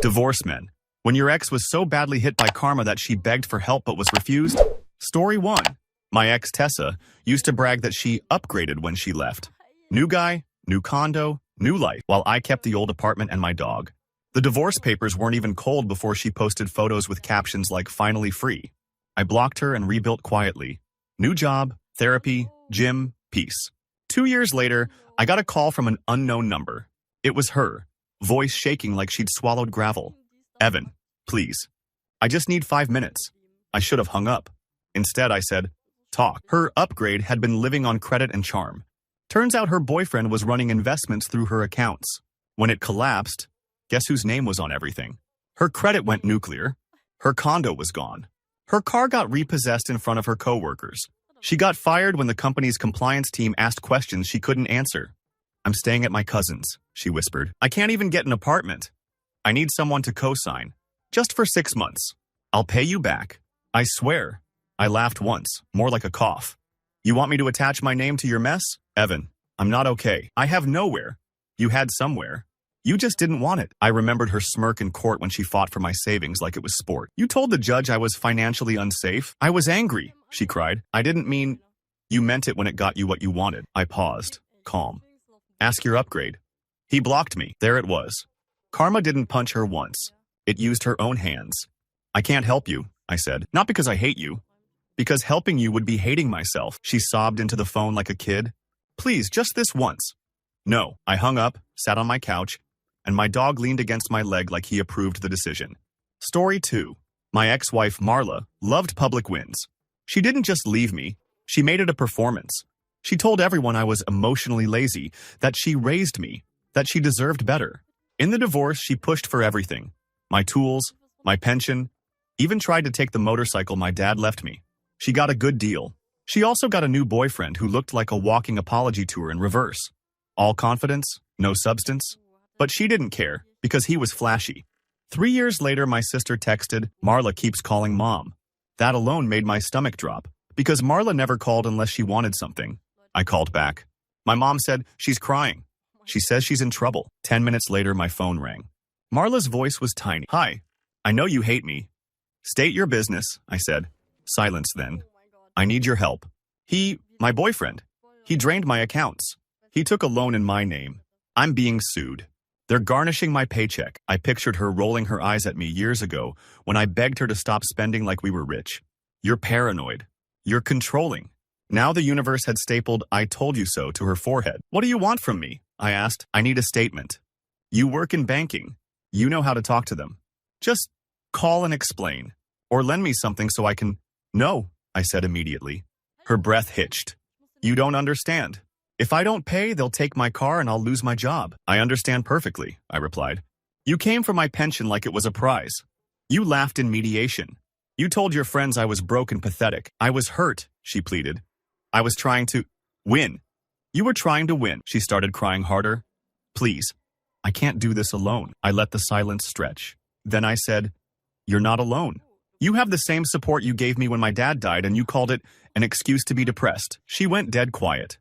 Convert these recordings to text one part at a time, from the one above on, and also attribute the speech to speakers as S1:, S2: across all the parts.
S1: Divorce men. When your ex was so badly hit by karma that she begged for help but was refused. Story 1. My ex Tessa used to brag that she upgraded when she left. New guy, new condo, new life, while I kept the old apartment and my dog. The divorce papers weren't even cold before she posted photos with captions like finally free. I blocked her and rebuilt quietly. New job, therapy, gym, peace. 2 years later, I got a call from an unknown number. It was her, voice shaking like she'd swallowed gravel. Evan, please. I just need 5 minutes. I should have hung up. Instead, I said, talk. Her upgrade had been living on credit and charm. Turns out her boyfriend was running investments through her accounts. When it collapsed, guess whose name was on everything? Her credit went nuclear. Her condo was gone. Her car got repossessed in front of her coworkers. She got fired when the company's compliance team asked questions she couldn't answer. I'm staying at my cousin's, she whispered. I can't even get an apartment. I need someone to co-sign. Just for 6 months. I'll pay you back. I swear. I laughed once, more like a cough. You want me to attach my name to your mess? Evan, I'm not okay. I have nowhere. You had somewhere. You just didn't want it. I remembered her smirk in court when she fought for my savings like it was sport. You told the judge I was financially unsafe. I was angry, she cried. I didn't mean... You meant it when it got you what you wanted. I paused, calm. Ask your upgrade. He blocked me. There it was. Karma didn't punch her once. It used her own hands. I can't help you, I said. Not because I hate you. Because helping you would be hating myself. She sobbed into the phone like a kid. Please, just this once. No, I hung up, sat on my couch, and my dog leaned against my leg like he approved the decision. Story 2. My ex-wife, Marla, loved public wins. She didn't just leave me. She made it a performance. She told everyone I was emotionally lazy, that she raised me, that she deserved better. In the divorce, she pushed for everything. My tools, my pension, even tried to take the motorcycle my dad left me. She got a good deal. She also got a new boyfriend who looked like a walking apology tour in reverse. All confidence, no substance. But she didn't care, because he was flashy. 3 years later, my sister texted, Marla keeps calling mom. That alone made my stomach drop, because Marla never called unless she wanted something. I called back. My mom said, she's crying. She says she's in trouble. 10 minutes later, my phone rang. Marla's voice was tiny. Hi, I know you hate me. State your business, I said. Silence then. I need your help. My boyfriend, he drained my accounts. He took a loan in my name. I'm being sued. They're garnishing my paycheck. I pictured her rolling her eyes at me years ago when I begged her to stop spending like we were rich. You're paranoid. You're controlling. Now the universe had stapled I told you so to her forehead. What do you want from me? I asked. I need a statement. You work in banking. You know how to talk to them. Just call and explain. Or lend me something so I can... No, I said immediately. Her breath hitched. You don't understand. If I don't pay, they'll take my car and I'll lose my job. I understand perfectly, I replied. You came for my pension like it was a prize. You laughed in mediation. You told your friends I was broke and pathetic. I was hurt, she pleaded. I was trying to win. You were trying to win. She started crying harder. Please, I can't do this alone. I let the silence stretch. Then I said, you're not alone. You have the same support you gave me when my dad died and you called it an excuse to be depressed. She went dead quiet.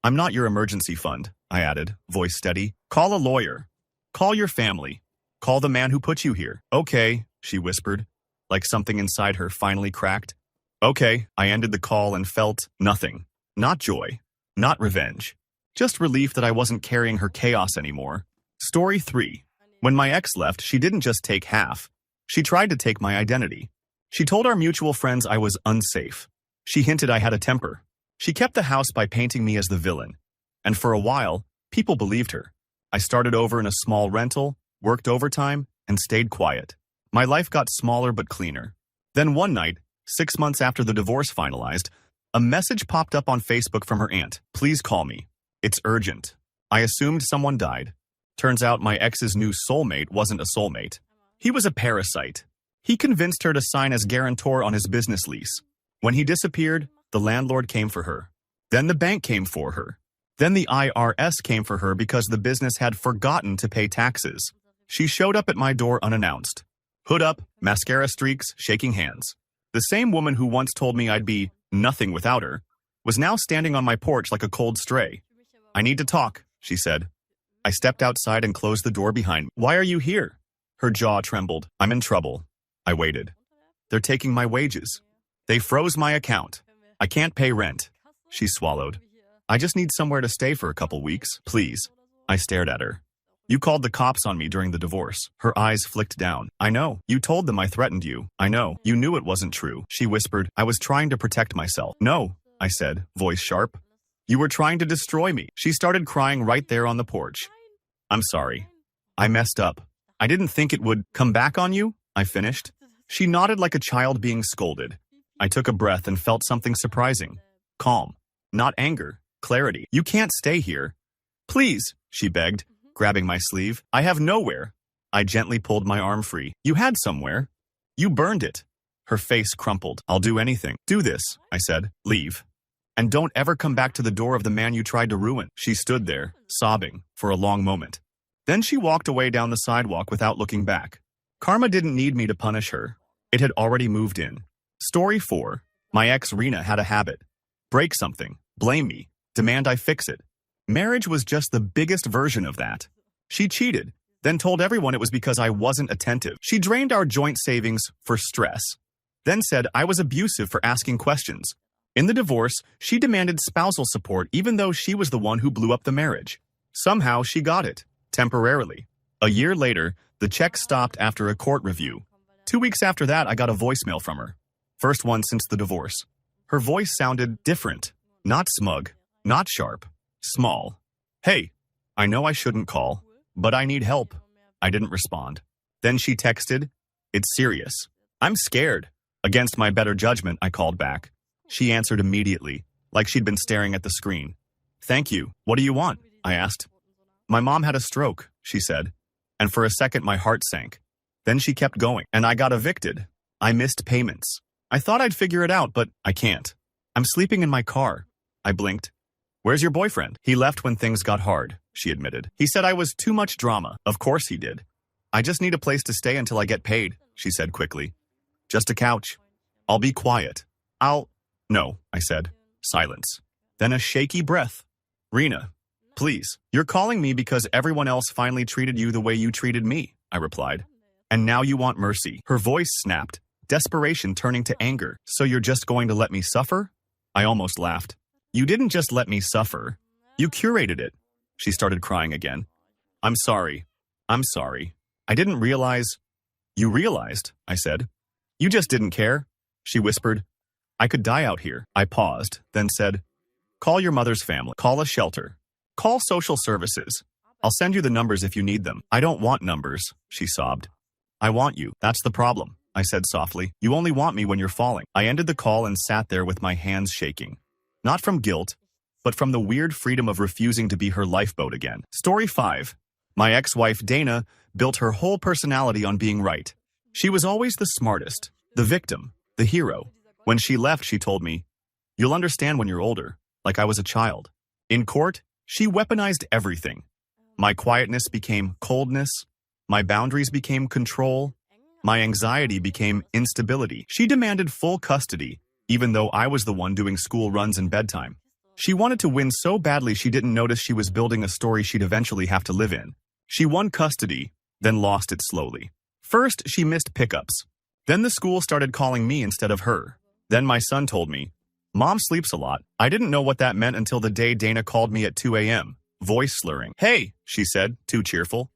S1: I'm not your emergency fund, I added, voice steady. Call a lawyer. Call your family. Call the man who put you here. Okay, she whispered, like something inside her finally cracked. Okay, I ended the call and felt nothing. Not joy. Not revenge. Just relief that I wasn't carrying her chaos anymore. Story 3. When my ex left, she didn't just take half. She tried to take my identity. She told our mutual friends I was unsafe. She hinted I had a temper. She kept the house by painting me as the villain. And for a while, people believed her. I started over in a small rental, worked overtime, and stayed quiet. My life got smaller but cleaner. Then one night, 6 months after the divorce finalized, a message popped up on Facebook from her aunt. Please call me. It's urgent. I assumed someone died. Turns out my ex's new soulmate wasn't a soulmate. He was a parasite. He convinced her to sign as guarantor on his business lease. When he disappeared, the landlord came for her. Then the bank came for her. Then the IRS came for her because the business had forgotten to pay taxes. She showed up at my door unannounced. Hood up, mascara streaks, shaking hands. The same woman who once told me I'd be nothing without her was now standing on my porch like a cold stray. I need to talk, she said. I stepped outside and closed the door behind me. Why are you here? Her jaw trembled. I'm in trouble. I waited. They're taking my wages. They froze my account. I can't pay rent. She swallowed. I just need somewhere to stay for a couple weeks, please. I stared at her. You called the cops on me during the divorce. Her eyes flicked down. I know. You told them I threatened you. I know. You knew it wasn't true. She whispered. I was trying to protect myself. No, I said, voice sharp. You were trying to destroy me. She started crying right there on the porch. I'm sorry. I messed up. I didn't think it would come back on you, I finished. She nodded like a child being scolded. I took a breath and felt something surprising. Calm. Not anger. Clarity. You can't stay here. Please, she begged, grabbing my sleeve. I have nowhere. I gently pulled my arm free. You had somewhere. You burned it. Her face crumpled. I'll do anything. Do this, I said. Leave. And don't ever come back to the door of the man you tried to ruin. She stood there, sobbing, for a long moment. Then she walked away down the sidewalk without looking back. Karma didn't need me to punish her. It had already moved in. Story 4. My ex Rena had a habit. Break something, blame me, demand I fix it. Marriage was just the biggest version of that. She cheated, then told everyone it was because I wasn't attentive. She drained our joint savings for stress, then said I was abusive for asking questions. In the divorce, she demanded spousal support even though she was the one who blew up the marriage. Somehow she got it, temporarily. A year later, the check stopped after a court review. 2 weeks after that, I got a voicemail from her. First one since the divorce. Her voice sounded different. Not smug, not sharp, small. Hey, I know I shouldn't call, but I need help. I didn't respond. Then she texted, it's serious. I'm scared. Against my better judgment, I called back. She answered immediately, like she'd been staring at the screen. Thank you. What do you want? I asked. My mom had a stroke, she said. And for a second, my heart sank. Then she kept going, and I got evicted. I missed payments. I thought I'd figure it out, but I can't. I'm sleeping in my car. I blinked. Where's your boyfriend? He left when things got hard, she admitted. He said I was too much drama. Of course he did. I just need a place to stay until I get paid, she said quickly. Just a couch. I'll be quiet. No, I said. Silence. Then a shaky breath. Rena, please. You're calling me because everyone else finally treated you the way you treated me, I replied. And now you want mercy. Her voice snapped, desperation turning to anger. So you're just going to let me suffer? I almost laughed. You didn't just let me suffer. You curated it. She started crying again. I'm sorry. I'm sorry. I didn't realize. You realized, I said. You just didn't care, she whispered. I could die out here. I paused, then said, call your mother's family. Call a shelter. Call social services. I'll send you the numbers if you need them. I don't want numbers, she sobbed. I want you. That's the problem, I said softly. You only want me when you're falling. I ended the call and sat there with my hands shaking. Not from guilt, but from the weird freedom of refusing to be her lifeboat again. Story 5. My ex-wife Dana built her whole personality on being right. She was always the smartest, the victim, the hero. When she left, she told me, you'll understand when you're older, like I was a child. In court, she weaponized everything. My quietness became coldness. My boundaries became control. My anxiety became instability. She demanded full custody, even though I was the one doing school runs and bedtime. She wanted to win so badly she didn't notice she was building a story she'd eventually have to live in. She won custody, then lost it slowly. First, she missed pickups. Then the school started calling me instead of her. Then my son told me, Mom sleeps a lot. I didn't know what that meant until the day Dana called me at 2 a.m., voice slurring. Hey, she said, too cheerful.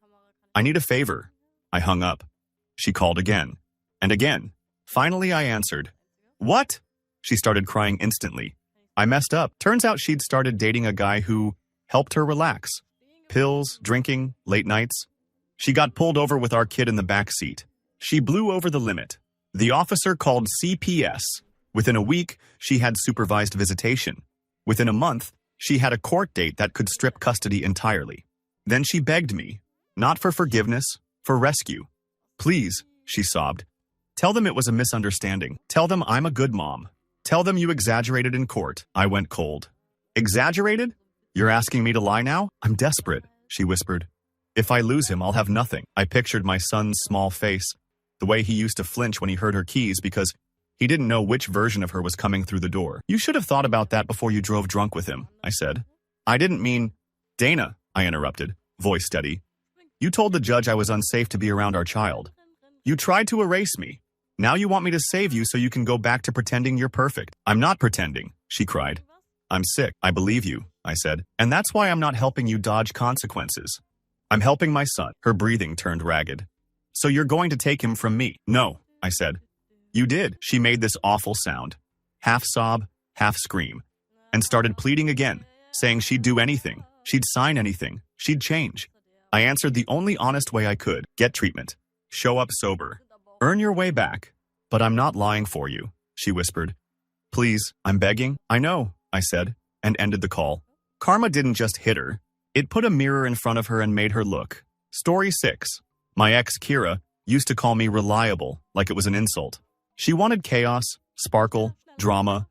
S1: I need a favor. I hung up. She called again. And again. Finally, I answered. What? She started crying instantly. I messed up. Turns out she'd started dating a guy who helped her relax. Pills, drinking, late nights. She got pulled over with our kid in the back seat. She blew over the limit. The officer called CPS. Within a week, she had supervised visitation. Within a month, she had a court date that could strip custody entirely. Then she begged me, not for forgiveness, for rescue. Please, she sobbed. Tell them it was a misunderstanding. Tell them I'm a good mom. Tell them you exaggerated in court. I went cold. Exaggerated? You're asking me to lie now? I'm desperate, she whispered. If I lose him, I'll have nothing. I pictured my son's small face, the way he used to flinch when he heard her keys because he didn't know which version of her was coming through the door. You should have thought about that before you drove drunk with him, I said. I didn't mean... Dana, I interrupted, voice steady. You told the judge I was unsafe to be around our child. You tried to erase me. Now you want me to save you so you can go back to pretending you're perfect. I'm not pretending, she cried. I'm sick. I believe you, I said. And that's why I'm not helping you dodge consequences. I'm helping my son. Her breathing turned ragged. So you're going to take him from me? No, I said. You did. She made this awful sound. Half sob, half scream. And started pleading again, saying she'd do anything. She'd sign anything. She'd change. I answered the only honest way I could. Get treatment. Show up sober. Earn your way back. But I'm not lying for you, she whispered. Please, I'm begging. I know, I said, and ended the call. Karma didn't just hit her. It put a mirror in front of her and made her look. Story 6. My ex, Kira, used to call me reliable, like it was an insult. She wanted chaos, sparkle, drama,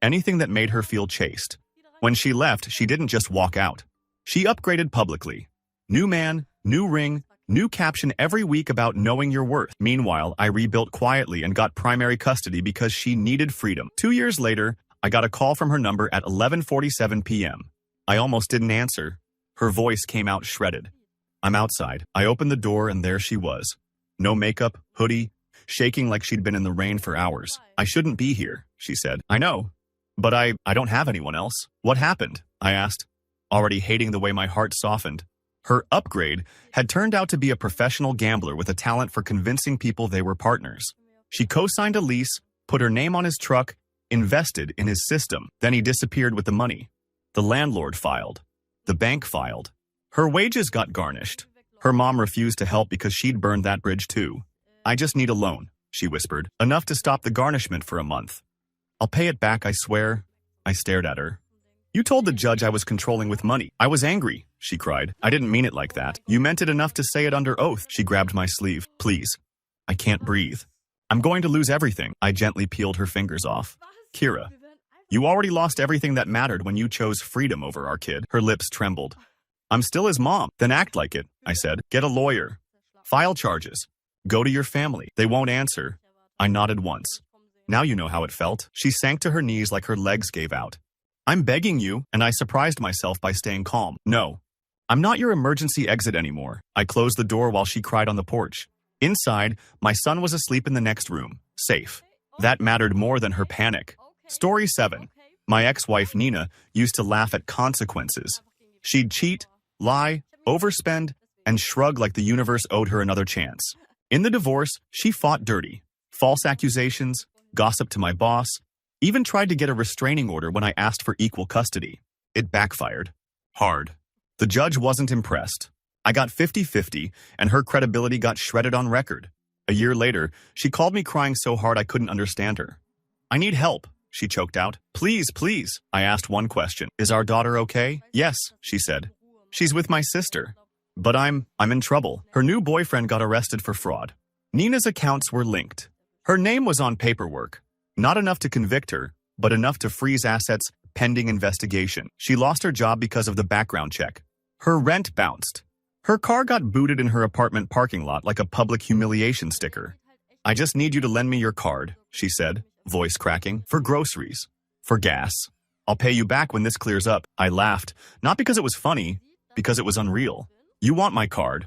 S1: anything that made her feel chaste. When she left, she didn't just walk out. She upgraded publicly. New man, new ring, new caption every week about knowing your worth. Meanwhile, I rebuilt quietly and got primary custody because she needed freedom. 2 years later, I got a call from her number at 11:47 p.m. I almost didn't answer. Her voice came out shredded. I'm outside. I opened the door and there she was. No makeup, hoodie, shaking like she'd been in the rain for hours. I shouldn't be here, she said. I know. But I don't have anyone else. What happened? I asked, already hating the way my heart softened. Her upgrade had turned out to be a professional gambler with a talent for convincing people they were partners. She co-signed a lease, put her name on his truck, invested in his system. Then he disappeared with the money. The landlord filed. The bank filed. Her wages got garnished. Her mom refused to help because she'd burned that bridge too. I just need a loan, she whispered. Enough to stop the garnishment for a month. I'll pay it back, I swear. I stared at her. You told the judge I was controlling with money. I was angry, she cried. I didn't mean it like that. You meant it enough to say it under oath. She grabbed my sleeve. Please. I can't breathe. I'm going to lose everything. I gently peeled her fingers off. Kira, you already lost everything that mattered when you chose freedom over our kid. Her lips trembled. I'm still his mom. Then act like it, I said. Get a lawyer. File charges. Go to your family. They won't answer. I nodded once. Now you know how it felt. She sank to her knees like her legs gave out. I'm begging you, and I surprised myself by staying calm. No, I'm not your emergency exit anymore. I closed the door while she cried on the porch. Inside, my son was asleep in the next room, safe. That mattered more than her panic. Story 7. My ex-wife Nina used to laugh at consequences. She'd cheat, lie, overspend, and shrug like the universe owed her another chance. In the divorce, she fought dirty. False accusations, gossip to my boss, even tried to get a restraining order when I asked for equal custody. It backfired. Hard. The judge wasn't impressed. I got 50-50, and her credibility got shredded on record. A year later, she called me crying so hard I couldn't understand her. I need help, she choked out. Please, please. I asked one question. Is our daughter okay? Yes, she said. She's with my sister. But I'm in trouble. Her new boyfriend got arrested for fraud. Nina's accounts were linked. Her name was on paperwork. Not enough to convict her, but enough to freeze assets pending investigation. She lost her job because of the background check. Her rent bounced. Her car got booted in her apartment parking lot like a public humiliation sticker. I just need you to lend me your card, she said, voice cracking, for groceries, for gas. I'll pay you back when this clears up. I laughed, not because it was funny, because it was unreal. You want my card.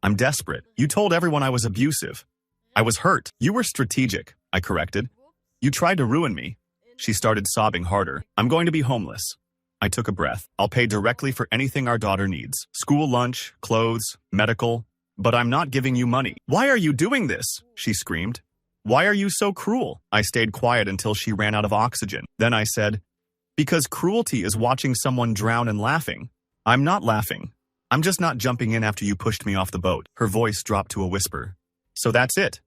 S1: I'm desperate. You told everyone I was abusive. I was hurt. You were strategic, I corrected. You tried to ruin me. She started sobbing harder. I'm going to be homeless. I took a breath. I'll pay directly for anything our daughter needs. School lunch, clothes, medical. But I'm not giving you money. Why are you doing this? She screamed. Why are you so cruel? I stayed quiet until she ran out of oxygen. Then I said, because cruelty is watching someone drown and laughing. I'm not laughing. I'm just not jumping in after you pushed me off the boat. Her voice dropped to a whisper. So that's it.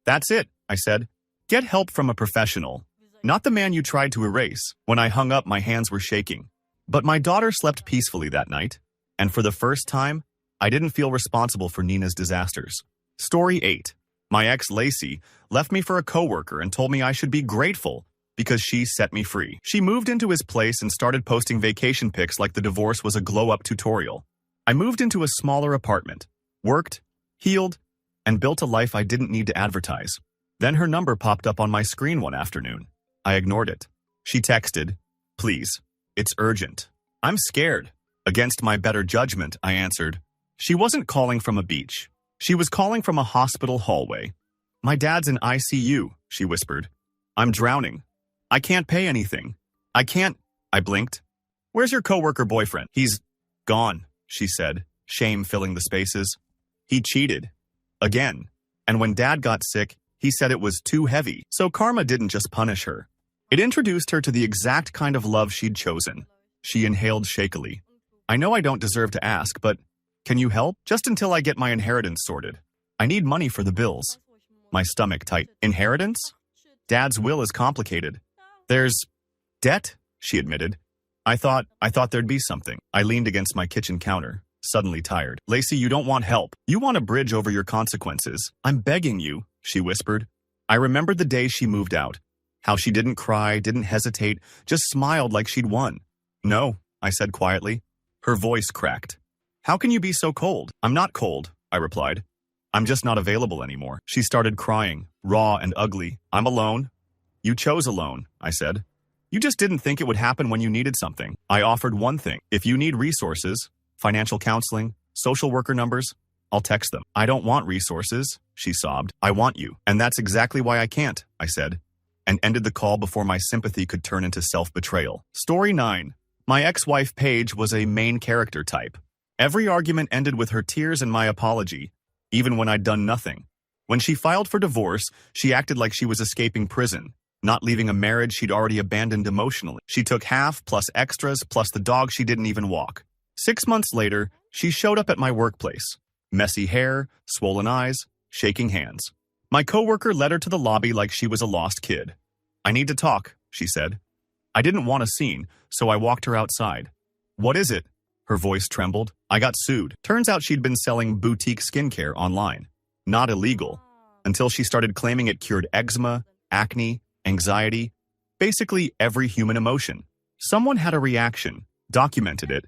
S1: That's it, I said. Get help from a professional. Not the man you tried to erase. When I hung up, my hands were shaking. But my daughter slept peacefully that night. And for the first time, I didn't feel responsible for Nina's disasters. Story 8. My ex, Lacey, left me for a coworker and told me I should be grateful because she set me free. She moved into his place and started posting vacation pics like the divorce was a glow-up tutorial. I moved into a smaller apartment, worked, healed, and built a life I didn't need to advertise. Then her number popped up on my screen one afternoon. I ignored it. She texted, please, it's urgent. I'm scared. Against my better judgment, I answered, She wasn't calling from a beach. She was calling from a hospital hallway. My dad's in ICU, she whispered. I'm drowning. I can't pay anything. I can't. I blinked. Where's your coworker boyfriend? He's gone, she said, shame filling the spaces. He cheated. Again. And when Dad got sick, he said it was too heavy. So karma didn't just punish her. It introduced her to the exact kind of love she'd chosen. She inhaled shakily. I know I don't deserve to ask, but can you help? Just until I get my inheritance sorted. I need money for the bills. My stomach tight. Inheritance? Dad's will is complicated. There's debt, she admitted. I thought there'd be something. I leaned against my kitchen counter, suddenly tired. Lacey, you don't want help. You want a bridge over your consequences. I'm begging you, she whispered. I remembered the day she moved out. How she didn't cry, didn't hesitate, just smiled like she'd won. No, I said quietly. Her voice cracked. How can you be so cold? I'm not cold, I replied. I'm just not available anymore. She started crying, raw and ugly. I'm alone. You chose alone, I said. You just didn't think it would happen when you needed something. I offered one thing. If you need resources, financial counseling, social worker numbers, I'll text them. I don't want resources, she sobbed. I want you. And that's exactly why I can't, I said, and ended the call before my sympathy could turn into self-betrayal. Story 9. My ex-wife Paige was a main character type. Every argument ended with her tears and my apology, even when I'd done nothing. When she filed for divorce, she acted like she was escaping prison, not leaving a marriage she'd already abandoned emotionally. She took half, plus extras, plus the dog she didn't even walk. 6 months later, she showed up at my workplace. Messy hair, swollen eyes, shaking hands. My coworker led her to the lobby like she was a lost kid. I need to talk, she said. I didn't want a scene, so I walked her outside. What is it? Her voice trembled. I got sued. Turns out she'd been selling boutique skincare online. Not illegal. Until she started claiming it cured eczema, acne, anxiety, basically every human emotion. Someone had a reaction, documented it,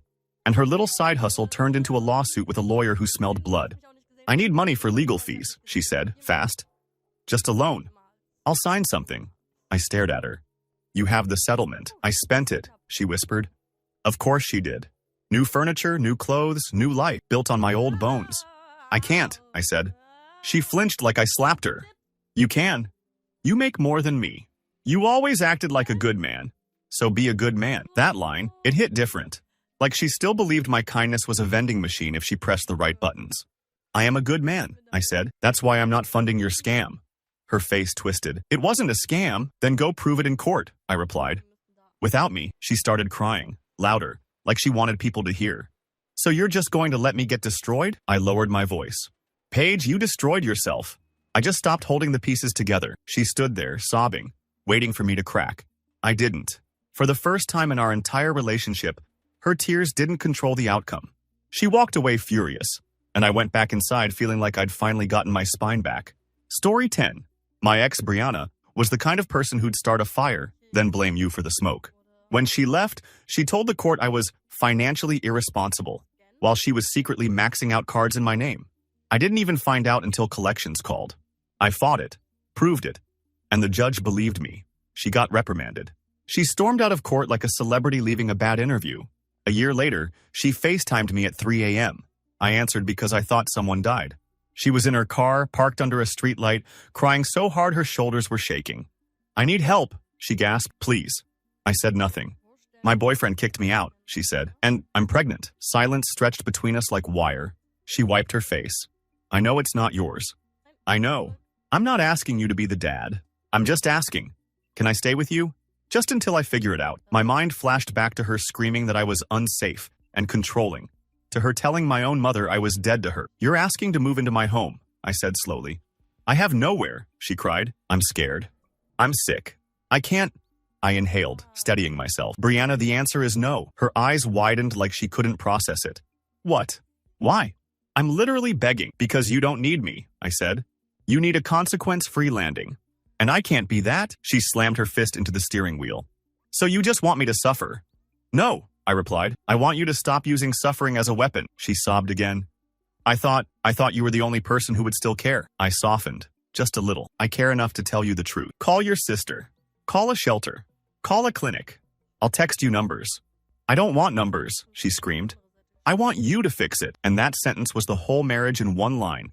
S1: and her little side hustle turned into a lawsuit with a lawyer who smelled blood. I need money for legal fees, she said, fast. Just a loan. I'll sign something. I stared at her. You have the settlement. I spent it, she whispered. Of course she did. New furniture, new clothes, new life, built on my old bones. I can't, I said. She flinched like I slapped her. You can. You make more than me. You always acted like a good man. So be a good man. That line, it hit different. Like she still believed my kindness was a vending machine if she pressed the right buttons. I am a good man, I said. That's why I'm not funding your scam. Her face twisted. It wasn't a scam. Then go prove it in court, I replied. Without me, she started crying, louder, like she wanted people to hear. So you're just going to let me get destroyed? I lowered my voice. Paige, you destroyed yourself. I just stopped holding the pieces together. She stood there, sobbing, waiting for me to crack. I didn't. For the first time in our entire relationship, her tears didn't control the outcome. She walked away furious, and I went back inside feeling like I'd finally gotten my spine back. Story 10. My ex, Brianna, was the kind of person who'd start a fire, then blame you for the smoke. When she left, she told the court I was financially irresponsible, while she was secretly maxing out cards in my name. I didn't even find out until collections called. I fought it, proved it, and the judge believed me. She got reprimanded. She stormed out of court like a celebrity leaving a bad interview. A year later, she FaceTimed me at 3 a.m. I answered because I thought someone died. She was in her car, parked under a streetlight, crying so hard her shoulders were shaking. I need help, she gasped. Please. I said nothing. My boyfriend kicked me out, she said, and I'm pregnant. Silence stretched between us like wire. She wiped her face. I know it's not yours. I know. I'm not asking you to be the dad. I'm just asking. Can I stay with you? Just until I figure it out. My mind flashed back to her screaming that I was unsafe and controlling, to her telling my own mother I was dead to her. You're asking to move into my home, I said slowly. I have nowhere, she cried. I'm scared. I'm sick. I can't. I inhaled, steadying myself. Brianna, the answer is no. Her eyes widened like she couldn't process it. What? Why? I'm literally begging. Because you don't need me, I said. You need a consequence-free landing. And I can't be that. She slammed her fist into the steering wheel. So you just want me to suffer? No, I replied. I want you to stop using suffering as a weapon. She sobbed again. I thought you were the only person who would still care. I softened, just a little. I care enough to tell you the truth. Call your sister. Call a shelter. Call a clinic. I'll text you numbers. I don't want numbers, she screamed. I want you to fix it. And that sentence was the whole marriage in one line.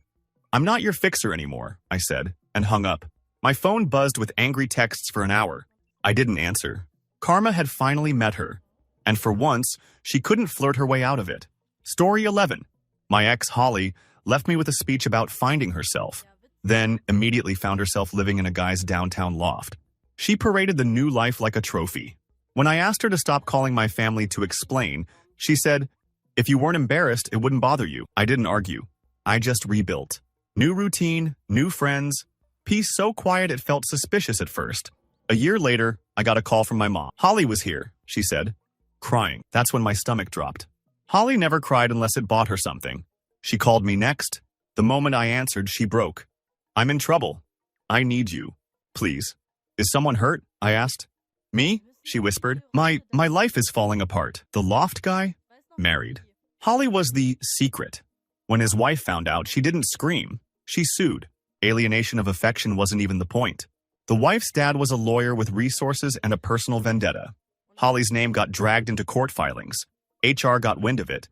S1: I'm not your fixer anymore, I said, and hung up. My phone buzzed with angry texts for an hour. I didn't answer. Karma had finally met her, and for once, she couldn't flirt her way out of it. Story 11. My ex, Holly, left me with a speech about finding herself, then immediately found herself living in a guy's downtown loft. She paraded the new life like a trophy. When I asked her to stop calling my family to explain, she said, "If you weren't embarrassed, it wouldn't bother you." I didn't argue. I just rebuilt. New routine, new friends, peace so quiet it felt suspicious at first. A year later, I got a call from my mom. "Holly was here," she said, crying. That's when my stomach dropped. Holly never cried unless it bought her something. She called me next. The moment I answered, she broke. "I'm in trouble. I need you. Please." "Is someone hurt?" I asked. "Me?" she whispered. My life is falling apart. The loft guy? Married. Holly was the secret. When his wife found out, she didn't scream. She sued. Alienation of affection wasn't even the point. The wife's dad was a lawyer with resources and a personal vendetta. Holly's name got dragged into court filings. HR got wind of it.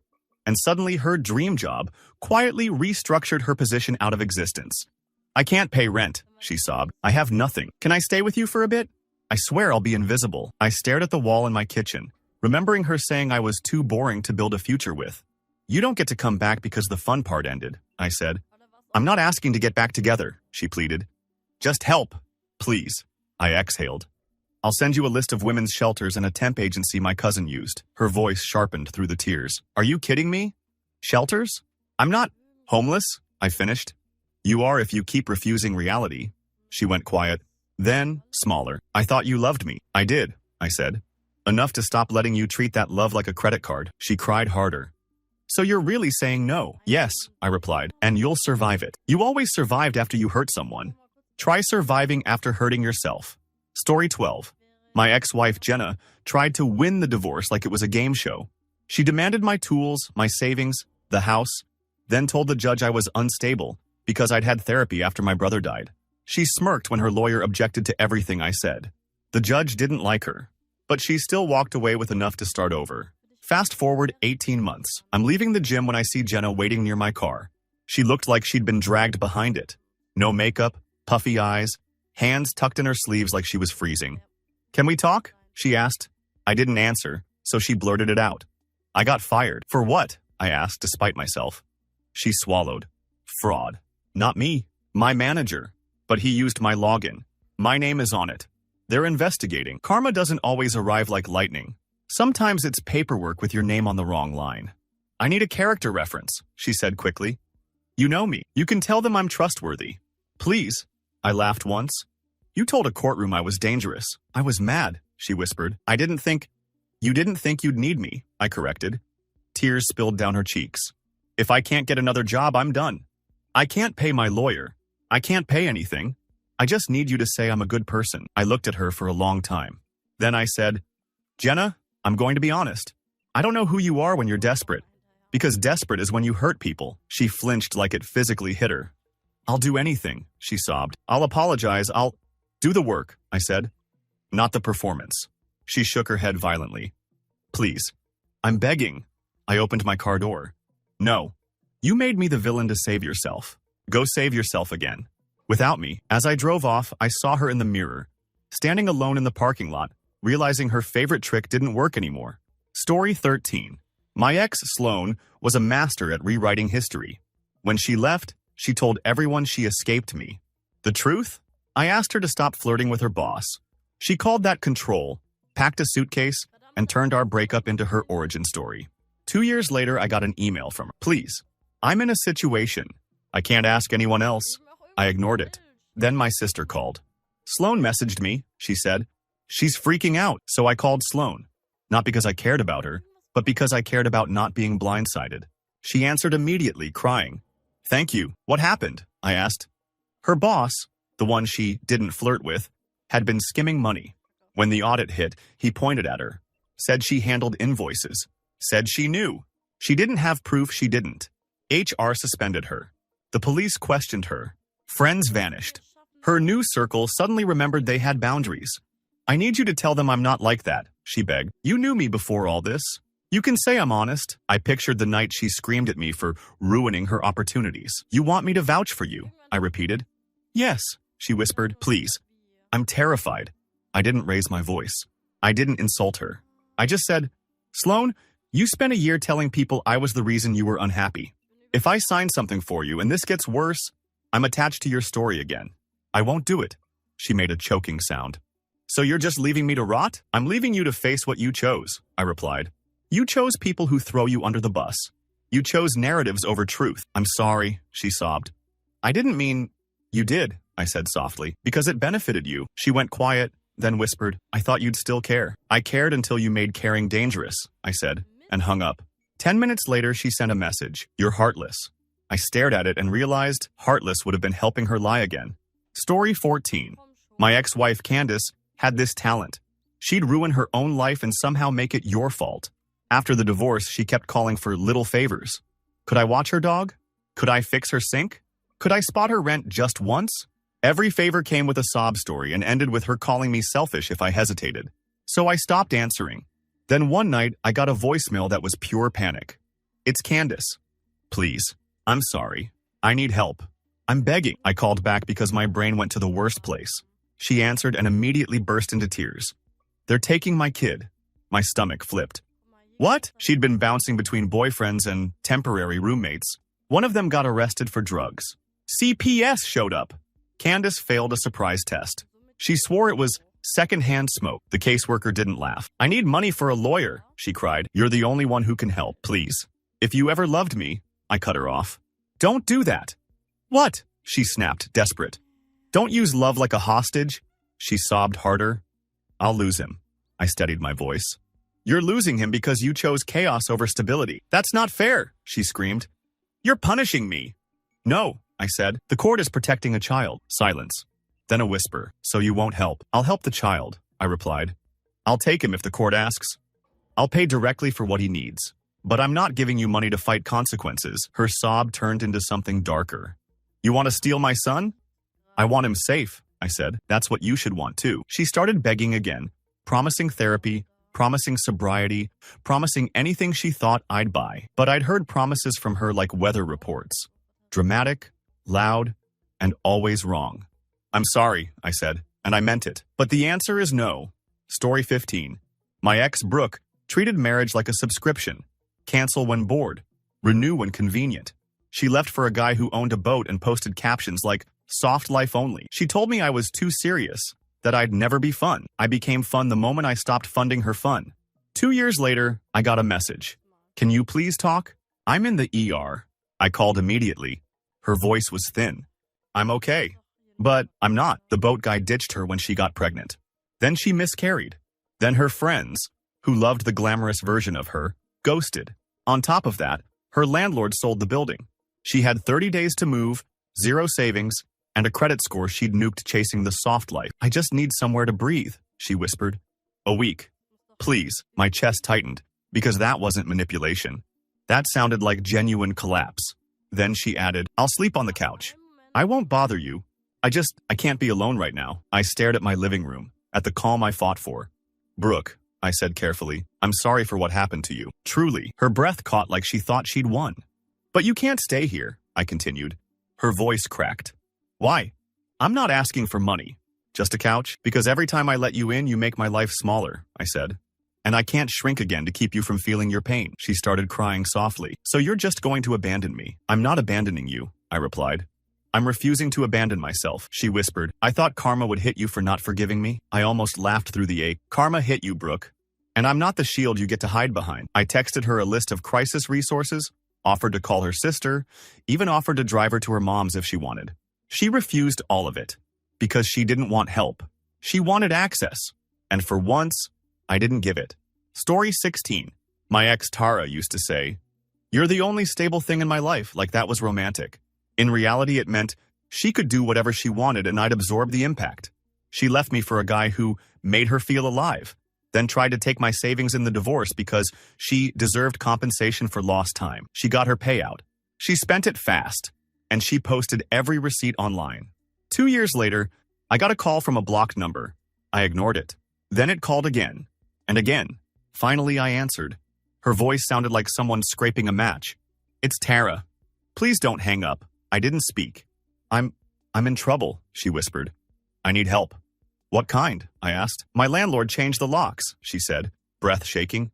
S1: And suddenly her dream job quietly restructured her position out of existence. "I can't pay rent," she sobbed. "I have nothing. Can I stay with you for a bit? I swear I'll be invisible." I stared at the wall in my kitchen, remembering her saying I was too boring to build a future with. "You don't get to come back because the fun part ended," I said. "I'm not asking to get back together," she pleaded. "Just help, please." I exhaled. "I'll send you a list of women's shelters and a temp agency my cousin used." Her voice sharpened through the tears. "Are you kidding me? Shelters? I'm not homeless," I finished. "You are if you keep refusing reality." She went quiet. Then, smaller. "I thought you loved me." "I did," I said. "Enough to stop letting you treat that love like a credit card." She cried harder. "So you're really saying no?" "Yes," I replied, "and you'll survive it. You always survived after you hurt someone. Try surviving after hurting yourself." Story 12. My ex-wife, Jenna, tried to win the divorce like it was a game show. She demanded my tools, my savings, the house, then told the judge I was unstable because I'd had therapy after my brother died. She smirked when her lawyer objected to everything I said. The judge didn't like her, but she still walked away with enough to start over. Fast forward 18 months. I'm leaving the gym when I see Jenna waiting near my car. She looked like she'd been dragged behind it. No makeup, puffy eyes, hands tucked in her sleeves like she was freezing. "Can we talk?" she asked. I didn't answer, so she blurted it out. "I got fired." "For what?" I asked, despite myself. She swallowed. "Fraud. Not me. My manager. But he used my login. My name is on it. They're investigating." Karma doesn't always arrive like lightning. Sometimes it's paperwork with your name on the wrong line. "I need a character reference," she said quickly. "You know me. You can tell them I'm trustworthy." "Please." I laughed once. "You told a courtroom I was dangerous." "I was mad," she whispered. "You didn't think you'd need me," I corrected. Tears spilled down her cheeks. "If I can't get another job, I'm done. I can't pay my lawyer. I can't pay anything. I just need you to say I'm a good person." I looked at her for a long time. Then I said, "Jenna, I'm going to be honest. I don't know who you are when you're desperate. Because desperate is when you hurt people." She flinched like it physically hit her. "I'll do anything," she sobbed. "I'll apologize. I'll do the work," I said. "Not the performance." She shook her head violently. "Please. I'm begging." I opened my car door. "No. You made me the villain to save yourself. Go save yourself again. Without me." As I drove off, I saw her in the mirror, standing alone in the parking lot, realizing her favorite trick didn't work anymore. Story 13. My ex, Sloane, was a master at rewriting history. When she left, she told everyone she escaped me. The truth? I asked her to stop flirting with her boss. She called that control, packed a suitcase, and turned our breakup into her origin story. 2 years later, I got an email from her. "Please, I'm in a situation. I can't ask anyone else." I ignored it. Then my sister called. "Sloane messaged me," she said. "She's freaking out." So I called Sloane. Not because I cared about her, but because I cared about not being blindsided. She answered immediately, crying. "Thank you. What happened?" I asked. Her boss, the one she didn't flirt with, had been skimming money. When the audit hit, he pointed at her. Said she handled invoices. Said she knew. She didn't have proof she didn't. HR suspended her. The police questioned her. Friends vanished. Her new circle suddenly remembered they had boundaries. "I need you to tell them I'm not like that," she begged. "You knew me before all this. You can say I'm honest. I pictured the night she screamed at me for ruining her opportunities. You want me to vouch for you? I repeated. Yes, she whispered. Please. I'm terrified. I didn't raise my voice. I didn't insult her. I just said, Sloan, you spent a year telling people I was the reason you were unhappy. If I sign something for you and this gets worse, I'm attached to your story again. I won't do it. She made a choking sound. So you're just leaving me to rot? I'm leaving you to face what you chose, I replied. You chose people who throw you under the bus. You chose narratives over truth. I'm sorry, she sobbed. I didn't mean... You did, I said softly, because it benefited you. She went quiet, then whispered, I thought you'd still care. I cared until you made caring dangerous, I said, and hung up. 10 minutes later, she sent a message. You're heartless. I stared at it and realized heartless would have been helping her lie again. Story 14. My ex-wife Candace had this talent. She'd ruin her own life and somehow make it your fault. After the divorce, she kept calling for little favors. Could I watch her dog? Could I fix her sink? Could I spot her rent just once? Every favor came with a sob story and ended with her calling me selfish if I hesitated. So I stopped answering. Then one night, I got a voicemail that was pure panic. It's Candace. Please. I'm sorry. I need help. I'm begging. I called back because my brain went to the worst place. She answered and immediately burst into tears. They're taking my kid. My stomach flipped. What? She'd been bouncing between boyfriends and temporary roommates. One of them got arrested for drugs. CPS showed up. Candace failed a surprise test. She swore it was secondhand smoke. The caseworker didn't laugh. I need money for a lawyer, she cried. You're the only one who can help, please. If you ever loved me, I cut her off. Don't do that. What? She snapped, desperate. Don't use love like a hostage. She sobbed harder. I'll lose him. I steadied my voice. You're losing him because you chose chaos over stability. That's not fair, she screamed. You're punishing me. No, I said. The court is protecting a child. Silence. Then a whisper. So you won't help. I'll help the child, I replied. I'll take him if the court asks. I'll pay directly for what he needs. But I'm not giving you money to fight consequences. Her sob turned into something darker. You want to steal my son? I want him safe, I said. That's what you should want too. She started begging again, promising therapy, promising sobriety, promising anything she thought I'd buy. But I'd heard promises from her like weather reports. Dramatic, loud, and always wrong. I'm sorry, I said, and I meant it. But the answer is no. Story 15. My ex, Brooke, treated marriage like a subscription. Cancel when bored. Renew when convenient. She left for a guy who owned a boat and posted captions like, soft life only. She told me I was too serious, that I'd never be fun. I became fun the moment I stopped funding her fun. 2 years later, I got a message. Can you please talk? I'm in the ER. I called immediately. Her voice was thin. I'm okay. But I'm not. The boat guy ditched her when she got pregnant. Then she miscarried. Then her friends, who loved the glamorous version of her, ghosted. On top of that, her landlord sold the building. She had 30 days to move, 0 savings, and a credit score she'd nuked chasing the soft life. I just need somewhere to breathe, she whispered. A week. Please. My chest tightened, because that wasn't manipulation. That sounded like genuine collapse. Then she added, I'll sleep on the couch. I won't bother you. I can't be alone right now. I stared at my living room, at the calm I fought for. Brooke, I said carefully, I'm sorry for what happened to you. Truly. Her breath caught like she thought she'd won. But you can't stay here, I continued. Her voice cracked. Why? I'm not asking for money. Just a couch? Because every time I let you in, you make my life smaller, I said. And I can't shrink again to keep you from feeling your pain. She started crying softly. So you're just going to abandon me? I'm not abandoning you, I replied. I'm refusing to abandon myself, she whispered. I thought karma would hit you for not forgiving me. I almost laughed through the ache. Karma hit you, Brooke. And I'm not the shield you get to hide behind. I texted her a list of crisis resources, offered to call her sister, even offered to drive her to her mom's if she wanted. She refused all of it, because she didn't want help. She wanted access. And for once, I didn't give it. Story 16. My ex Tara used to say, You're the only stable thing in my life, like that was romantic. In reality, it meant she could do whatever she wanted and I'd absorb the impact. She left me for a guy who made her feel alive, then tried to take my savings in the divorce because she deserved compensation for lost time. She got her payout. She spent it fast, and she posted every receipt online. 2 years later, I got a call from a blocked number. I ignored it. Then it called again, and again. Finally, I answered. Her voice sounded like someone scraping a match. It's Tara. Please don't hang up. I didn't speak. I'm in trouble, she whispered. I need help. What kind? I asked. My landlord changed the locks, she said, breath shaking.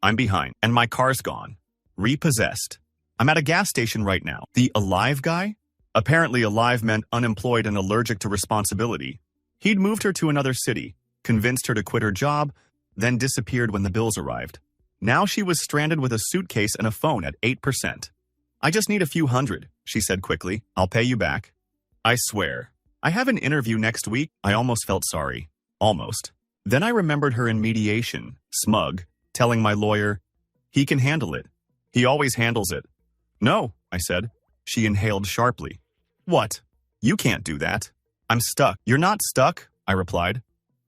S1: I'm behind, and my car's gone. Repossessed. I'm at a gas station right now. The alive guy? Apparently alive meant unemployed and allergic to responsibility. He'd moved her to another city, convinced her to quit her job, then disappeared when the bills arrived. Now she was stranded with a suitcase and a phone at 8%. I just need a few hundred, she said quickly. I'll pay you back. I swear. I have an interview next week. I almost felt sorry. Almost. Then I remembered her in mediation, smug, telling my lawyer, he can handle it. He always handles it. No, I said. She inhaled sharply. What? You can't do that. I'm stuck. You're not stuck, I replied.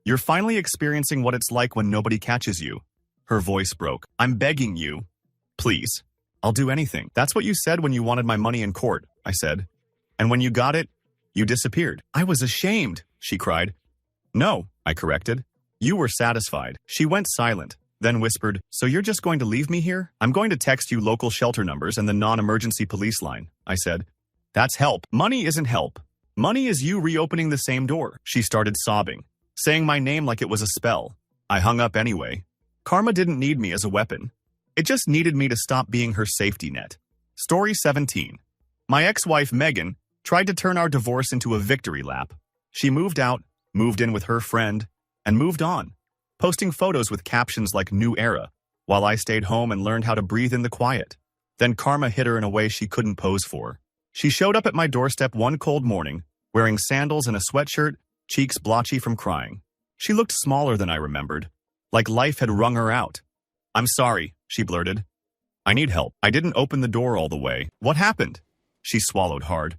S1: You're finally experiencing what it's like when nobody catches you. Her voice broke. I'm begging you. Please. I'll do anything. That's what you said when you wanted my money in court, I said. And when you got it, you disappeared. I was ashamed, she cried. No, I corrected. You were satisfied. She went silent, then whispered, so you're just going to leave me here? I'm going to text you local shelter numbers and the non-emergency police line, I said. That's help. Money isn't help. Money is you reopening the same door. She started sobbing, saying my name like it was a spell. I hung up anyway. Karma didn't need me as a weapon. It just needed me to stop being her safety net. Story 17. My ex-wife Megan tried to turn our divorce into a victory lap. She moved out, moved in with her friend, and moved on, posting photos with captions like New Era, while I stayed home and learned how to breathe in the quiet. Then karma hit her in a way she couldn't pose for. She showed up at my doorstep one cold morning, wearing sandals and a sweatshirt, cheeks blotchy from crying. She looked smaller than I remembered, like life had wrung her out. I'm sorry, she blurted. I need help. I didn't open the door all the way. What happened? She swallowed hard.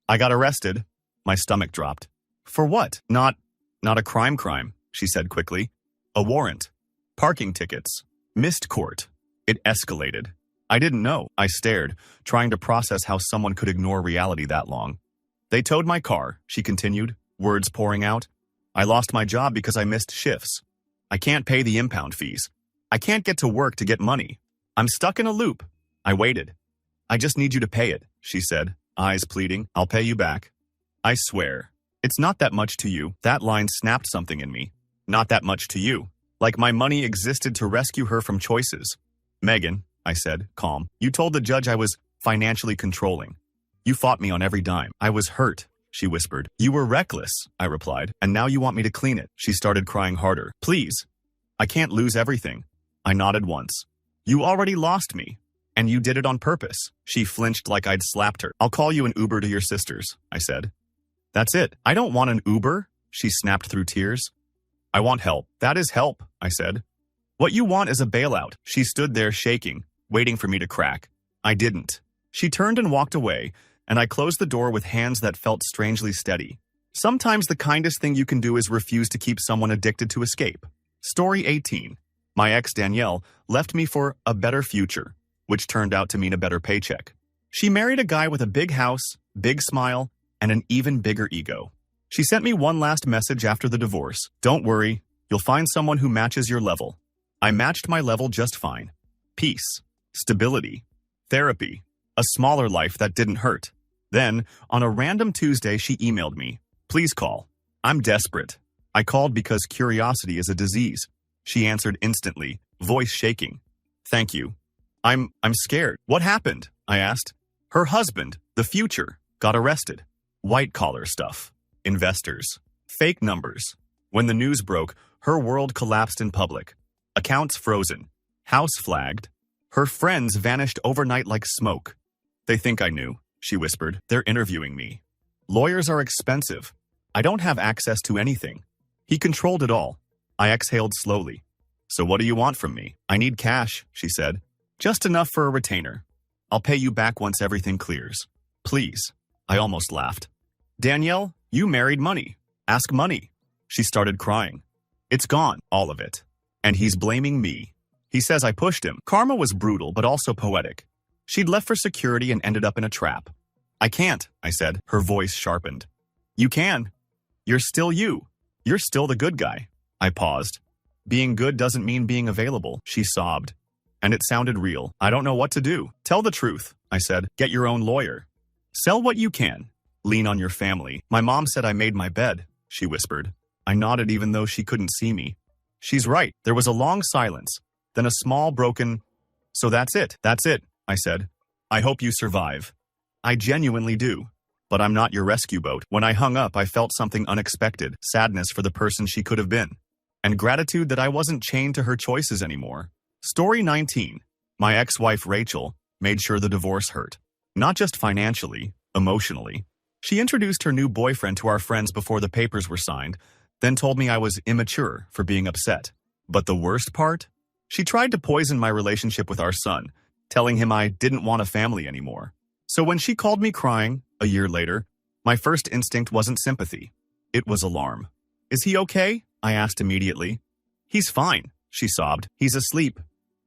S1: I got arrested. My stomach dropped. For what? Not a crime, she said quickly. A warrant. Parking tickets. Missed court. It escalated. I didn't know. I stared, trying to process how someone could ignore reality that long. They towed my car, she continued, words pouring out. I lost my job because I missed shifts. I can't pay the impound fees. I can't get to work to get money. I'm stuck in a loop. I waited. I just need you to pay it, she said, eyes pleading. I'll pay you back. I swear. It's not that much to you. That line snapped something in me. Not that much to you. Like my money existed to rescue her from choices. Megan, I said, calm. You told the judge I was financially controlling. You fought me on every dime. I was hurt, she whispered. You were reckless, I replied. And now you want me to clean it. She started crying harder. Please. I can't lose everything. I nodded once. You already lost me. And you did it on purpose. She flinched like I'd slapped her. I'll call you an Uber to your sister's, I said. That's it. I don't want an Uber, she snapped through tears. I want help. That is help, I said. What you want is a bailout. She stood there shaking, waiting for me to crack. I didn't. She turned and walked away, and I closed the door with hands that felt strangely steady. Sometimes the kindest thing you can do is refuse to keep someone addicted to escape. Story 18. My ex Danielle left me for a better future, which turned out to mean a better paycheck. She married a guy with a big house, big smile, and an even bigger ego. She sent me one last message after the divorce. Don't worry, you'll find someone who matches your level. I matched my level just fine. Peace, stability, therapy, a smaller life that didn't hurt. Then, on a random Tuesday, she emailed me. Please call. I'm desperate. I called because curiosity is a disease. She answered instantly, voice shaking. Thank you. I'm scared. What happened? I asked. Her husband, the future, got arrested. White-collar stuff. Investors. Fake numbers. When the news broke, her world collapsed in public. Accounts frozen. House flagged. Her friends vanished overnight like smoke. They think I knew, she whispered. They're interviewing me. Lawyers are expensive. I don't have access to anything. He controlled it all. I exhaled slowly. So what do you want from me? I need cash, she said. Just enough for a retainer. I'll pay you back once everything clears. Please. I almost laughed. Danielle, you married money. Ask money. She started crying. It's gone, all of it. And he's blaming me. He says I pushed him. Karma was brutal, but also poetic. She'd left for security and ended up in a trap. I can't, I said, her voice sharpened. You can. You're still you. You're still the good guy. I paused. Being good doesn't mean being available, she sobbed. and it sounded real. I don't know what to do. Tell the truth, I said. Get your own lawyer. Sell what you can. Lean on your family. My mom said I made my bed, she whispered. I nodded even though she couldn't see me. She's right. There was a long silence, then a small broken, so that's it, I said. I hope you survive. I genuinely do. But I'm not your rescue boat. When I hung up, I felt something unexpected, sadness for the person she could have been, and gratitude that I wasn't chained to her choices anymore. Story 19. My ex-wife Rachel made sure the divorce hurt. Not just financially, emotionally. She introduced her new boyfriend to our friends before the papers were signed, then told me I was immature for being upset. But the worst part? She tried to poison my relationship with our son, telling him I didn't want a family anymore. So when she called me crying, a year later, my first instinct wasn't sympathy. It was alarm. Is he okay? I asked immediately. He's fine, she sobbed. He's asleep.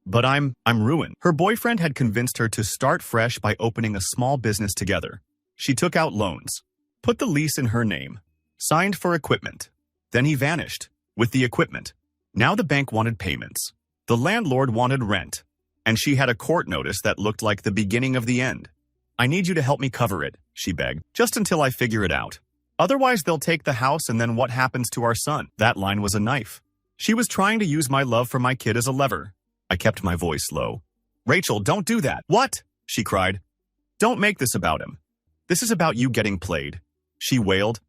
S1: But I'm ruined. Her boyfriend had convinced her to start fresh by opening a small business together. She took out loans, put the lease in her name, signed for equipment. Then he vanished with the equipment. Now the bank wanted payments. The landlord wanted rent. And she had a court notice that looked like the beginning of the end. I need you to help me cover it, she begged, just until I figure it out. Otherwise they'll take the house and then what happens to our son? That line was a knife. She was trying to use my love for my kid as a lever. I kept my voice low. Rachel, don't do that. What? She cried. Don't make this about him. This is about you getting played. She wailed.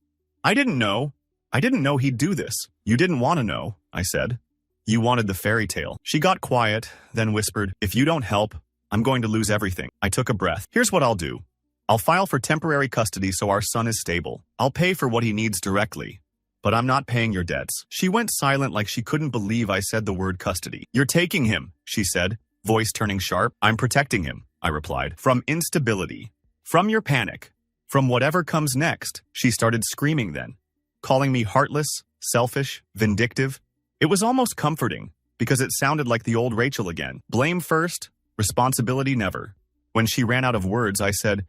S1: I didn't know he'd do this. You didn't want to know, I said. You wanted the fairy tale. She got quiet, then whispered, if you don't help, I'm going to lose everything. I took a breath. Here's what I'll do. I'll file for temporary custody so our son is stable. I'll pay for what he needs directly. But I'm not paying your debts. She went silent like she couldn't believe I said the word custody. You're taking him, she said, voice turning sharp. I'm protecting him, I replied. From instability. From your panic. From whatever comes next. She started screaming then, calling me heartless, selfish, vindictive. It was almost comforting, because it sounded like the old Rachel again. Blame first, responsibility never. When she ran out of words, I said,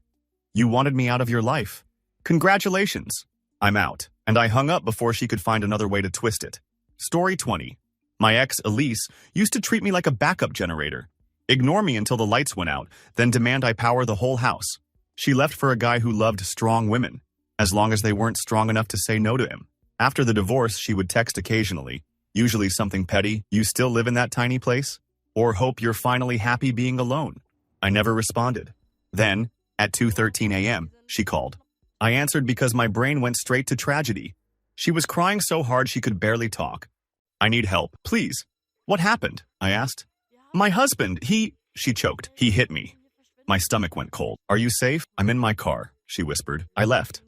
S1: you wanted me out of your life. Congratulations. I'm out. And I hung up before she could find another way to twist it. Story 20. My ex, Elise, used to treat me like a backup generator. Ignore me until the lights went out, then demand I power the whole house. She left for a guy who loved strong women, as long as they weren't strong enough to say no to him. After the divorce, she would text occasionally, usually something petty, you still live in that tiny place? Or hope you're finally happy being alone. I never responded. Then, at 2:13 a.m., she called. I answered because my brain went straight to tragedy. She was crying so hard she could barely talk. I need help, please. What happened? I asked. My husband, she choked. He hit me. My stomach went cold. Are you safe? I'm in my car, she whispered. I left.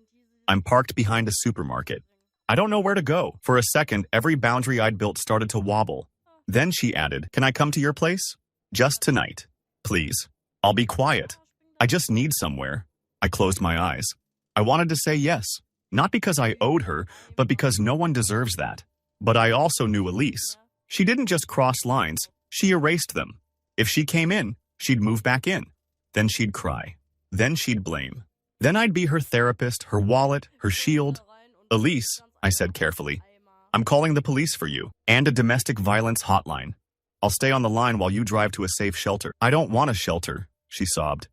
S1: I'm parked behind a supermarket. I don't know where to go. For a second, every boundary I'd built started to wobble. Then she added, can I come to your place? Just tonight. Please. I'll be quiet. I just need somewhere. I closed my eyes. I wanted to say yes, not because I owed her, but because no one deserves that. But I also knew Elise. She didn't just cross lines, she erased them. If she came in, she'd move back in. Then she'd cry. Then she'd blame. Then I'd be her therapist, her wallet, her shield. Elise, I said carefully, I'm calling the police for you, and a domestic violence hotline. I'll stay on the line while you drive to a safe shelter. I don't want a shelter, she sobbed.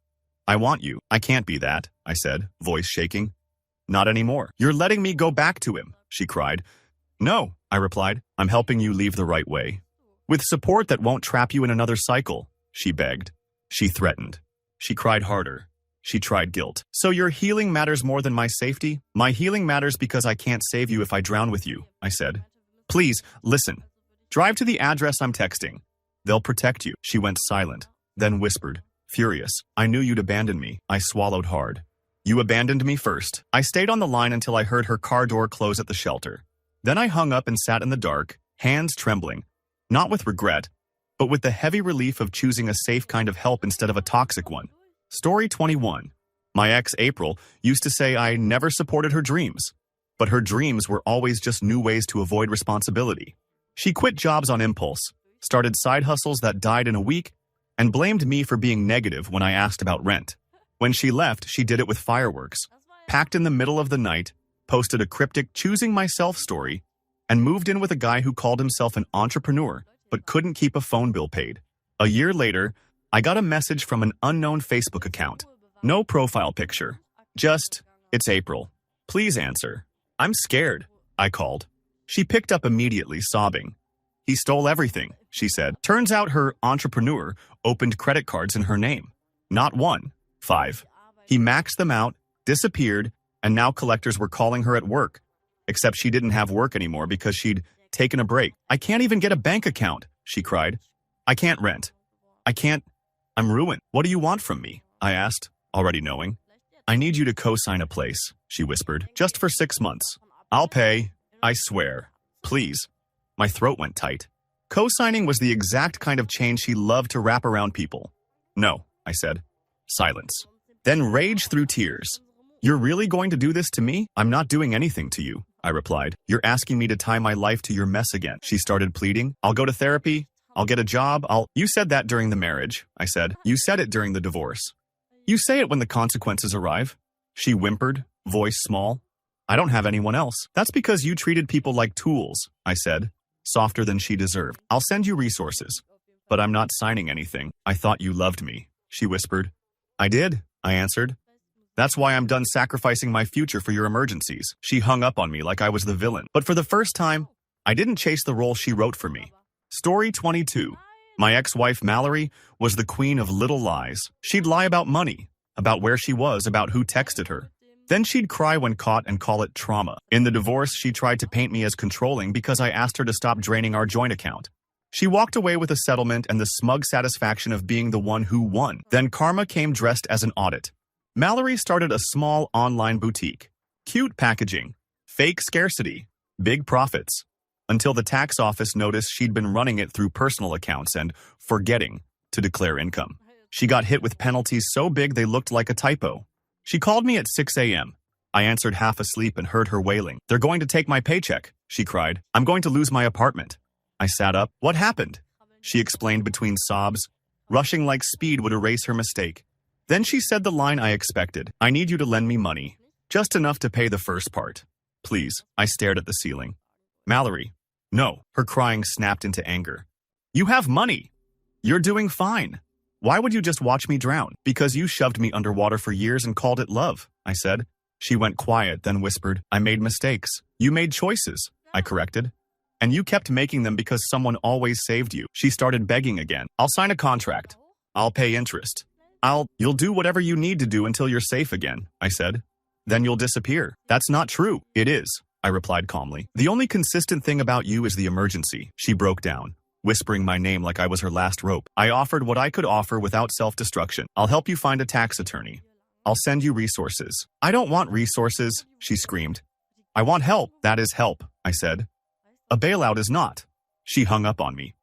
S1: I want you. I can't be that, I said, voice shaking. Not anymore. You're letting me go back to him, she cried. No, I replied. I'm helping you leave the right way. With support that won't trap you in another cycle, she begged. She threatened. She cried harder. She tried guilt. So your healing matters more than my safety? My healing matters because I can't save you if I drown with you, I said. Please, listen. Drive to the address I'm texting. They'll protect you. She went silent, then whispered, furious. I knew you'd abandon me. I swallowed hard. You abandoned me first. I stayed on the line until I heard her car door close at the shelter. Then I hung up and sat in the dark, hands trembling. Not with regret, but with the heavy relief of choosing a safe kind of help instead of a toxic one. Story 21. My ex, April, used to say I never supported her dreams. But her dreams were always just new ways to avoid responsibility. She quit jobs on impulse, started side hustles that died in a week, and blamed me for being negative when I asked about rent. When she left, she did it with fireworks, packed in the middle of the night, posted a cryptic choosing myself story, and moved in with a guy who called himself an entrepreneur, but couldn't keep a phone bill paid. A year later, I got a message from an unknown Facebook account. No profile picture. Just, "It's April. Please answer." "I'm scared," I called. She picked up immediately, sobbing. "He stole everything," she said. Turns out her entrepreneur opened credit cards in her name. Not 1, 5. He maxed them out, disappeared, and now collectors were calling her at work. Except she didn't have work anymore because she'd taken a break. "I can't even get a bank account," she cried. "I can't rent. I'm ruined." "What do you want from me?" I asked, already knowing. "I need you to co-sign a place," she whispered. "Just for 6 months. I'll pay, I swear. Please." My throat went tight. Co-signing was the exact kind of chain she loved to wrap around people. "No," I said. Silence. Then rage through tears. "You're really going to do this to me?" "I'm not doing anything to you," I replied. "You're asking me to tie my life to your mess again." She started pleading. "I'll go to therapy. I'll get a job. You said that during the marriage," I said. "You said it during the divorce. You say it when the consequences arrive." She whimpered, voice small. "I don't have anyone else." "That's because you treated people like tools," I said, softer than she deserved. "I'll send you resources." "But I'm not signing anything." "I thought you loved me," she whispered. "I did," I answered. "That's why I'm done sacrificing my future for your emergencies." She hung up on me like I was the villain. But for the first time, I didn't chase the role she wrote for me. Story 22. My ex-wife Mallory was the queen of little lies. She'd lie about money, about where she was, about who texted her. Then she'd cry when caught and call it trauma. In the divorce, she tried to paint me as controlling because I asked her to stop draining our joint account. She walked away with a settlement and the smug satisfaction of being the one who won. Then karma came dressed as an audit. Mallory started a small online boutique. Cute packaging, fake scarcity, big profits. Until the tax office noticed she'd been running it through personal accounts and forgetting to declare income. She got hit with penalties so big they looked like a typo. She called me at 6 a.m. I answered half asleep and heard her wailing. "They're going to take my paycheck," she cried. "I'm going to lose my apartment." I sat up. "What happened?" She explained between sobs. Rushing like speed would erase her mistake. Then she said the line I expected. "I need you to lend me money. Just enough to pay the first part. Please." I stared at the ceiling. "Mallory." "No." Her crying snapped into anger. "You have money. You're doing fine. Why would you just watch me drown?" "Because you shoved me underwater for years and called it love," I said. She went quiet, then whispered, "I made mistakes." "You made choices," I corrected. "And you kept making them because someone always saved you." She started begging again. "I'll sign a contract. I'll pay interest. You'll do whatever you need to do until you're safe again," I said. "Then you'll disappear." "That's not true." "It is," I replied calmly. "The only consistent thing about you is the emergency." She broke down, whispering my name like I was her last rope. I offered what I could offer without self-destruction. "I'll help you find a tax attorney. I'll send you resources." "I don't want resources," she screamed. "I want help." "That is help," I said. "A bailout is not." She hung up on me.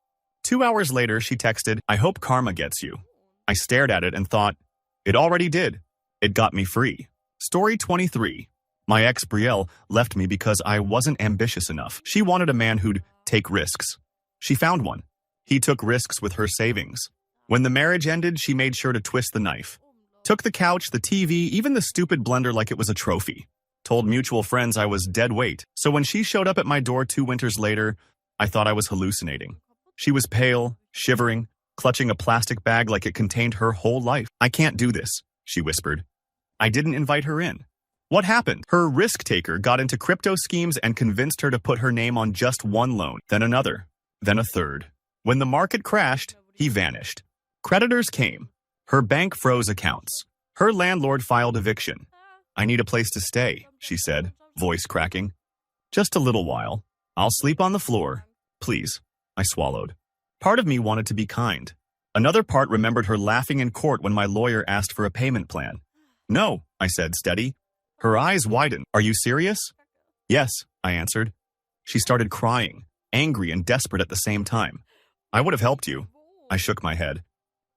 S1: 2 hours later, she texted, "I hope karma gets you." I stared at it and thought, it already did. It got me free. Story 23. My ex Brielle left me because I wasn't ambitious enough. She wanted a man who'd take risks. She found one. He took risks with her savings. When the marriage ended, she made sure to twist the knife. Took the couch, the TV, even the stupid blender like it was a trophy. Told mutual friends I was dead weight. So when she showed up at my door 2 winters later, I thought I was hallucinating. She was pale, shivering, clutching a plastic bag like it contained her whole life. "I can't do this," she whispered. I didn't invite her in. What happened? Her risk taker got into crypto schemes and convinced her to put her name on just one loan, then another, then a third. When the market crashed, he vanished. Creditors came. Her bank froze accounts. Her landlord filed eviction. "I need a place to stay," she said, voice cracking. "Just a little while. I'll sleep on the floor. Please." I swallowed. Part of me wanted to be kind. Another part remembered her laughing in court when my lawyer asked for a payment plan. "No," I said, steady. Her eyes widened. "Are you serious?" "Yes," I answered. She started crying, angry and desperate at the same time. "I would have helped you." I shook my head.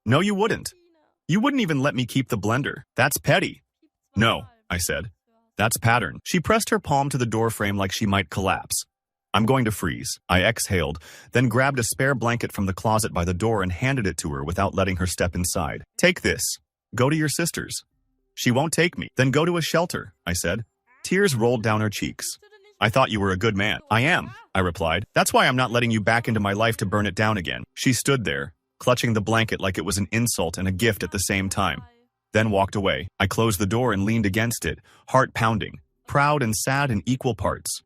S1: "No, you wouldn't. You wouldn't even let me keep the blender. That's petty." "No," I said. "That's pattern." She pressed her palm to the doorframe like she might collapse. "I'm going to freeze." I exhaled, then grabbed a spare blanket from the closet by the door and handed it to her without letting her step inside. "Take this. Go to your sister's." "She won't take me." "Then go to a shelter," I said. Tears rolled down her cheeks. "I thought you were a good man." "I am," I replied. "That's why I'm not letting you back into my life to burn it down again." She stood there, clutching the blanket like it was an insult and a gift at the same time. Then walked away. I closed the door and leaned against it, heart pounding, proud and sad in equal parts.